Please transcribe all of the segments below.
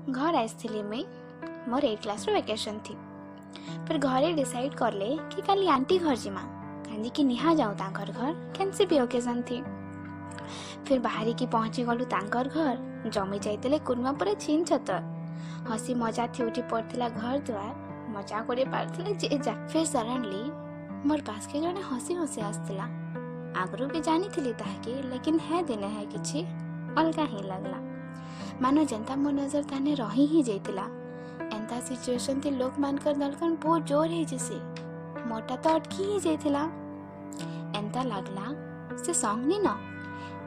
घर आसली मुई मोर 8 क्लास वेकेशन थी। फिर घरे डिसाइड करले कि काली आंटी घर जिमा कहीं कि निहा जाऊ तांकर घर कैंसी भी ओकेजन थी। फिर बाहरी की पहुंची गलु तांकर घर जमी जाइते कुर्मा पर छीन छतर हसी मजा थी उठी पड़ता घर द्वार मजा करे पारथिले जे जा। फिर सडनली मोर पास के जने हसी हसी आसला आगरू भी जानी थी ताकि लेकिन है दिने है किछि अलगा ही लगला मानो जनता मो नजर ताने रही ही जाइतिला। एंता सिचुएशन थी लोक मानकर दलकन बहुत जोर है जैसे मोटा तो अटकी ही जाइतिला। एंता लगला से सॉन्ग नी ना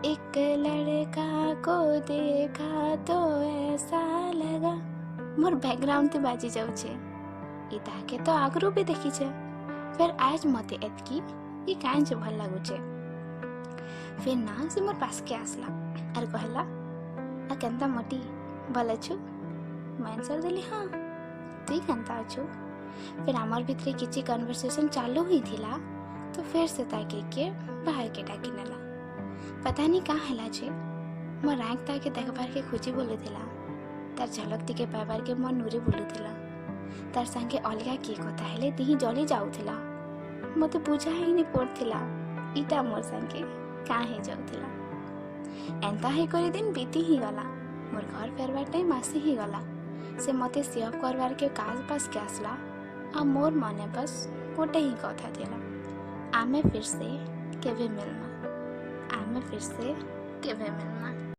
एक लड़का को देखा तो ऐसा लगा मोर बैकग्राउंड ते बाजी जाउछे इता के तो आगरू भी देखी छे। फिर आज मते एतकी ये काहे जे भल लागुछे। फिर ना से मोर पास के आसला और कहला आ केंता मोटी भल अछु मैं आंसर देली हाँ तू केंता अछु। फिर आमर भितरे किछि कन्वर्सेशन चालू हुई थिला तो फिर से ताके के बाहर के डाकी नेला पता नहीं का हला छे मोर आंख ताके देखबार के खुशी बोलुथिला तार झलक टिके पाइबार के मन नुरी बोलुथिला तार संगे अलगा की कथा हेले दिही जली जाउथिला मते बुझा ही नहीं पड़थिला इटा मोर संगे काहे जाउथिला। एंता ही करी दिन बीती ही गला मोर घर फेरबार टाइम आसी ही गला से मते सेव करबार के काज पास के आसला आ मोर मने बस गोटे ही कथा थिला आमे फिर से केवे मिलना आमे फिर से केवे मिलना।